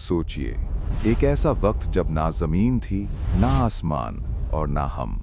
सोचिए, एक ऐसा वक्त जब ना जमीन थी, ना आसमान और ना हम।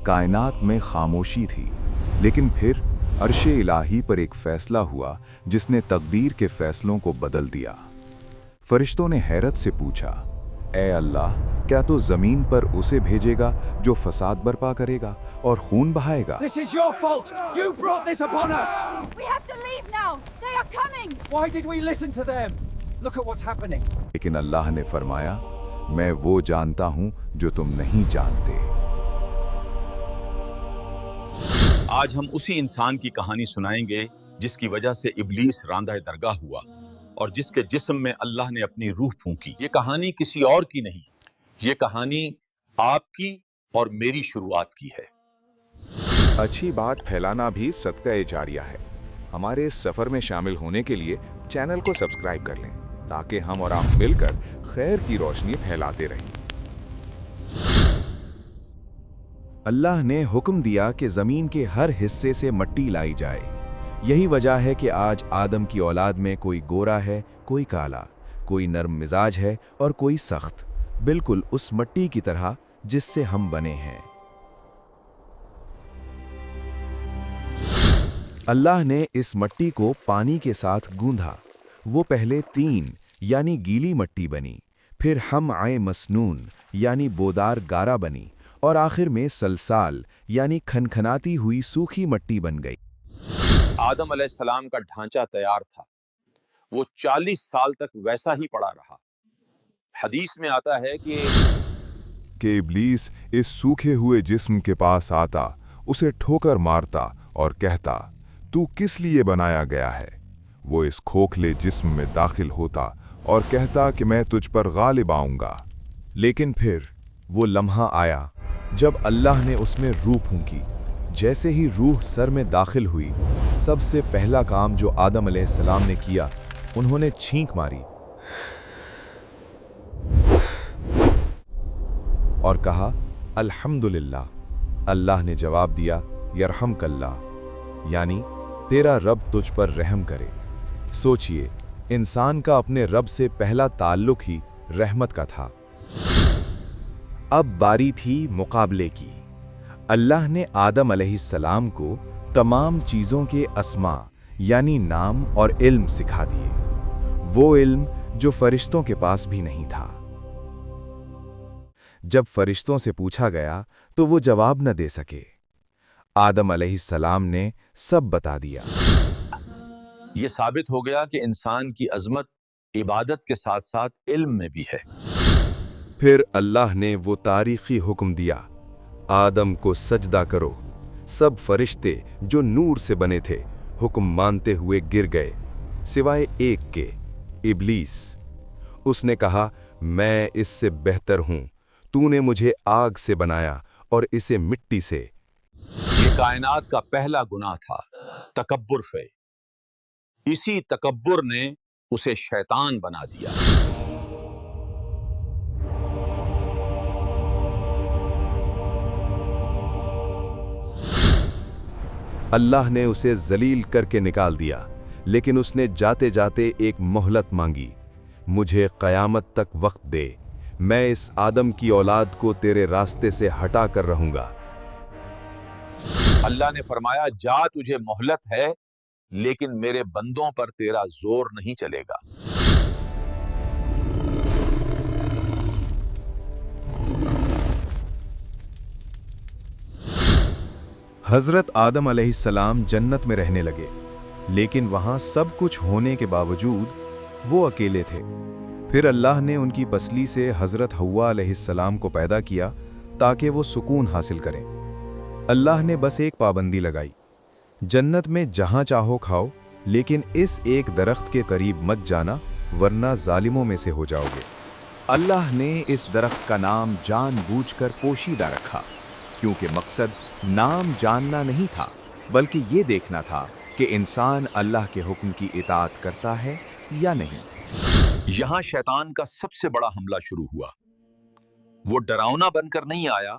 कायनात में खामोशी थी, लेकिन फिर अर्शे इलाही पर एक फैसला हुआ जिसने तकदीर के फैसलों को बदल दिया। फरिश्तों ने हैरत से पूछा, ए अल्लाह, क्या तो जमीन पर उसे भेजेगा जो फसाद बर्पा करेगा और खून बहाएगा? This is your fault. You brought this upon us. We have to leave now. They are coming. Why did we listen to them? Look at what's happening. लेकिन अल्लाह ने फरमाया, मैं वो जानता हूं जो तुम नहीं जानते। आज हम उसी इंसान की कहानी सुनाएंगे जिसकी वजह से इब्लीस रांदा दरगाह हुआ और जिसके जिस्म में अल्लाह ने अपनी रूह फूंकी। ये कहानी किसी और की नहीं, ये कहानी आपकी और मेरी शुरुआत की है। अच्छी बात फैलाना भी सदका जारिया है। हमारे इस सफर में शामिल होने के लिए चैनल को सब्सक्राइब कर लें ताकि हम और आप मिलकर खैर की रोशनी फैलाते रहें। अल्लाह ने हुक्म दिया कि ज़मीन के हर हिस्से से मिट्टी लाई जाए। यही वजह है कि आज आदम की औलाद में कोई गोरा है, कोई काला, कोई नरम मिजाज है और कोई सख्त, बिल्कुल उस मिट्टी की तरह जिससे हम बने हैं। अल्लाह ने इस मिट्टी को पानी के साथ गूंधा। वो पहले तीन यानी गीली मिट्टी बनी, फिर हम आए मसनून यानी बोदार गारा बनी और आखिर में सलसाल यानी खनखनाती हुई सूखी मिट्टी बन गई। आदम अलैहिस्सलाम का ढांचा तैयार था, वो 40 साल तक वैसा ही पड़ा रहा। हदीस में आता है कि इब्लीस इस सूखे हुए जिस्म के पास आता, उसे ठोकर मारता और कहता, तू किस लिए बनाया गया है? वो इस खोखले जिस्म में दाखिल होता और कहता कि मैं तुझ पर गालिब आऊंगा। लेकिन फिर वो लम्हा आया जब अल्लाह ने उसमें रूह फूंकी। जैसे ही रूह सर में दाखिल हुई, सबसे पहला काम जो आदम अलैहिस्सलाम ने किया, उन्होंने छींक मारी और कहा, अल्हम्दुलिल्लाह। अल्लाह ने जवाब दिया, यरहमकल्लाह, यानी तेरा रब तुझ पर रहम करे। सोचिए, इंसान का अपने रब से पहला ताल्लुक ही रहमत का था। अब बारी थी मुकाबले की। अल्लाह ने आदम अलैहिस्सलाम को तमाम चीज़ों के अस्मा यानी नाम और इल्म सिखा दिए, वो इल्म जो फरिश्तों के पास भी नहीं था। जब फरिश्तों से पूछा गया तो वो जवाब न दे सके। आदम अलैहिस्सलाम ने सब बता दिया। ये साबित हो गया कि इंसान की अजमत इबादत के साथ साथ इल्म में भी है। फिर अल्लाह ने वो तारीखी हुक्म दिया, आदम को सजदा करो। सब फरिश्ते जो नूर से बने थे हुक्म मानते हुए गिर गए, सिवाय एक के, इब्लीस। उसने कहा, मैं इससे बेहतर हूं, तूने मुझे आग से बनाया और इसे मिट्टी से। ये कायनात का पहला गुनाह था, तकब्बुर पे। इसी तकब्बुर ने उसे शैतान बना दिया। अल्लाह ने उसे जलील करके निकाल दिया, लेकिन उसने जाते जाते एक मोहलत मांगी, मुझे क़यामत तक वक्त दे, मैं इस आदम की औलाद को तेरे रास्ते से हटा कर रहूंगा। अल्लाह ने फरमाया, जा, तुझे मोहलत है, लेकिन मेरे बंदों पर तेरा जोर नहीं चलेगा। हजरत आदम अलैहिस्सलाम जन्नत में रहने लगे, लेकिन वहां सब कुछ होने के बावजूद वो अकेले थे। फिर अल्लाह ने उनकी पसली से हजरत हव्वा अलैहिस्सलाम को पैदा किया ताकि वो सुकून हासिल करें। अल्लाह ने बस एक पाबंदी लगाई, जन्नत में जहां चाहो खाओ, लेकिन इस एक दरख्त के करीब मत जाना, वरना जालिमों में से हो जाओगे। अल्लाह ने इस दरख्त का नाम जानबूझकर पोशीदा रखा, क्योंकि मकसद नाम जानना नहीं था, बल्कि ये देखना था कि इंसान अल्लाह के हुक्म की इताअत करता है या नहीं। यहां शैतान का सबसे बड़ा हमला शुरू हुआ। वो डरावना बनकर नहीं आया,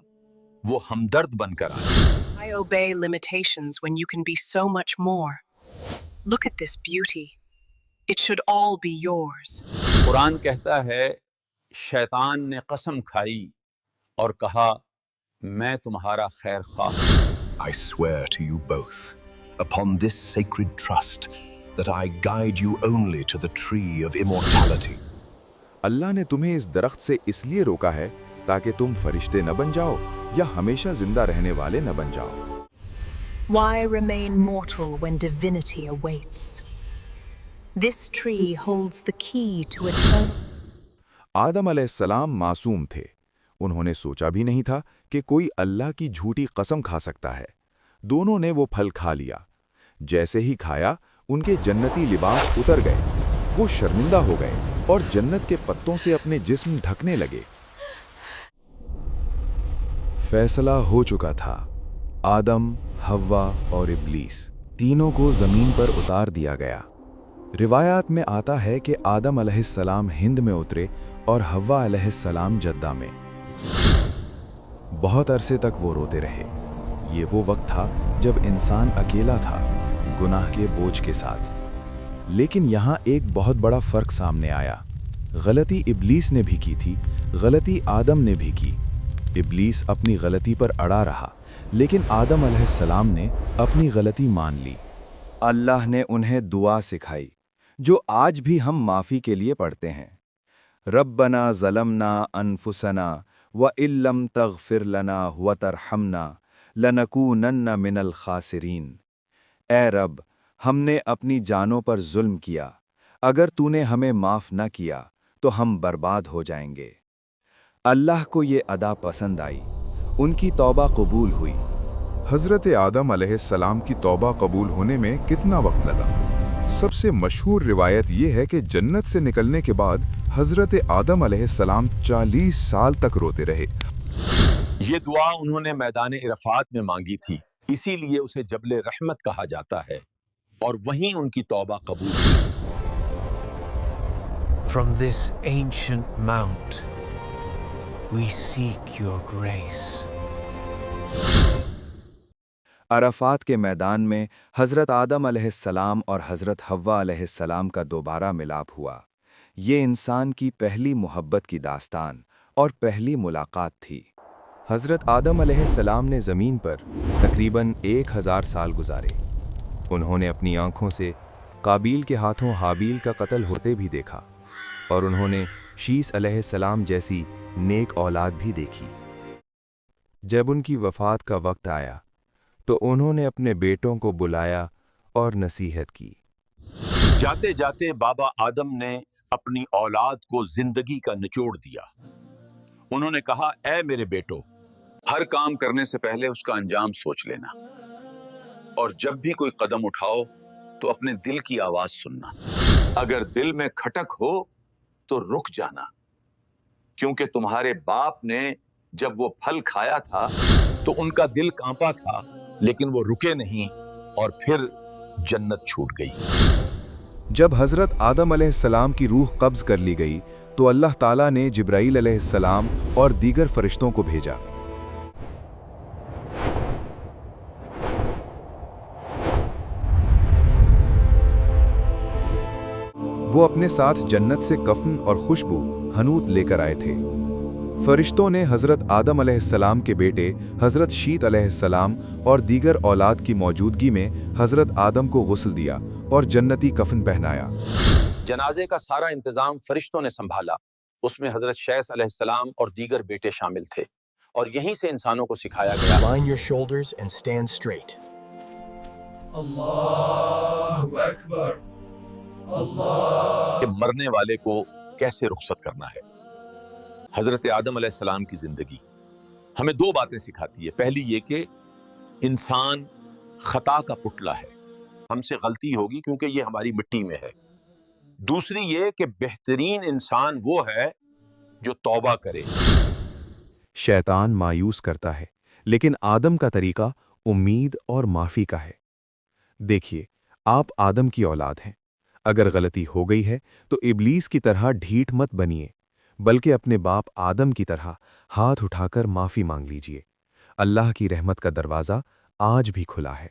वो हमदर्द बनकर आया। I obey limitations when you can be so much more. Look at this beauty. It should all be yours. Quran कहता है शैतान ने कसम खाई और कहा मैं तुम्हारा खैर ख्वाह हूं। I swear to you both, upon this sacred trust, that I guide you only to the tree of immortality. अल्लाह ने तुम्हें इस दरख्त से इसलिए रोका है ताकि तुम फरिश्ते न बन जाओ या हमेशा जिंदा रहने वाले न बन जाओ। Why remain mortal when divinity awaits? This tree holds the key to eternal. आदम अलैहिस्सलाम मासूम थे। उन्होंने सोचा भी नहीं था कि कोई अल्लाह की झूठी कसम खा सकता है। दोनों ने वो फल खा लिया। जैसे ही खाया उनके जन्नती लिबास उतर गए। वो शर्मिंदा हो गए और जन्नत के पत्तों से अपने जिस्म ढकने लगे। फैसला हो चुका था। आदम, हव्वा और इब्लीस तीनों को जमीन पर उतार दिया गया। रिवायात में आता है कि आदम अलैहिस्सलाम हिंद में उतरे और हव्वा अलैहिस्सलाम जद्दा में। बहुत अरसे तक वो रोते रहे। ये वो वक्त था जब इंसान अकेला था, गुनाह के बोझ के साथ। लेकिन यहाँ एक बहुत बड़ा फर्क सामने आया। गलती इब्लीस ने भी की थी, गलती आदम ने भी की। इब्लीस अपनी गलती पर अड़ा रहा, लेकिन आदम अलैहिस्सलाम ने अपनी गलती मान ली। अल्लाह ने उन्हें दुआ सिखाई, जो आज भी हम माफ़ी के लिए पढ़ते हैं। रब्बना ज़लमना अनफुसना व इल्लम तग़फिर लना व तरहमना लनकूनन्ना मिनल खासिरीन। ए रब, हमने अपनी जानों पर जुल्म किया, अगर तूने हमें माफ़ न किया तो हम बर्बाद हो जाएंगे। अल्लाह को ये अदा पसंद आई, उनकी तौबा कबूल हुई। हज़रत आदम अलैहिस्सलाम की तौबा कबूल होने में कितना वक्त लगा? सबसे मशहूर रिवायत ये है कि जन्नत से निकलने के बाद हज़रत आदम अलैहिस्सलाम 40 साल तक रोते रहे। ये दुआ उन्होंने मैदान इरफात में मांगी थी, इसीलिए उसे जबले रहमत कहा जाता है, और वहीं उनकी तौबा कबूल हुई। From this ancient mount, we seek your grace. Arfat के मैदान में हज़रत आदम अलैहिस्सलाम और हज़रत हव्वा अलैहिस्सलाम का दोबारा मिलाप हुआ। ये इंसान की पहली मोहब्बत की दास्तान और पहली मुलाकात थी। हज़रत आदम अलैहिस्सलाम ने ज़मीन पर तकरीबन 1000 साल गुजारे। उन्होंने अपनी आँखों से काबील के हाथों हाबील का कत्ल होते भी देखा, और उन्होंने शीस अलैहिस्सलाम जैसी नेक औलाद भी देखी। जब उनकी वफ़ात का वक्त आया तो उन्होंने अपने बेटों को बुलाया और नसीहत की। जाते जाते बाबा आदम ने अपनी औलाद को जिंदगी का निचोड़ दिया। उन्होंने कहा, ऐ मेरे बेटो, हर काम करने से पहले उसका अंजाम सोच लेना, और जब भी कोई कदम उठाओ तो अपने दिल की आवाज सुनना। अगर दिल में खटक हो तो रुक जाना, क्योंकि तुम्हारे बाप ने जब वो फल खाया था तो उनका दिल कांपा था, लेकिन वो रुके नहीं और फिर जन्नत छूट गई। जब हज़रत आदम अलैहिस्सलाम की रूह कब्ज़ कर ली गई तो अल्लाह ताला ने जिब्राईल अलैहिस्सलाम और दीगर फरिश्तों को भेजा। वो अपने साथ जन्नत से कफन और खुशबू हनूत लेकर आए थे। फरिश्तों ने हज़रत आदम अलैहिस्सलाम के बेटे हज़रत शीत अलैहिस्सलाम और दीगर औलाद की मौजूदगी में हज़रत आदम को गुस्ल दिया और जन्नती कफन पहनाया। जनाजे का सारा इंतजाम फरिश्तों ने संभाला। उसमें हज़रत शैस अलैहिस्सलाम और दीगर बेटे शामिल थे, और यहीं से इंसानों को सिखाया गया Line your shoulders and stand straight. कि मरने वाले को कैसे रुखसत करना है। हज़रत आदम अलैहिस्सलाम की जिंदगी हमें दो बातें सिखाती है। पहली ये कि इंसान खता का पुतला है, हमसे गलती होगी क्योंकि ये हमारी मिट्टी में है। दूसरी ये कि बेहतरीन इंसान वो है जो तौबा करे। शैतान मायूस करता है, लेकिन आदम का तरीका उम्मीद और माफ़ी का है। देखिए, आप आदम की औलाद हैं। अगर गलती हो गई है तो इब्लीस की तरह ढीठ मत बनिए, बल्कि अपने बाप आदम की तरह हाथ उठाकर माफ़ी मांग लीजिए। अल्लाह की रहमत का दरवाज़ा आज भी खुला है।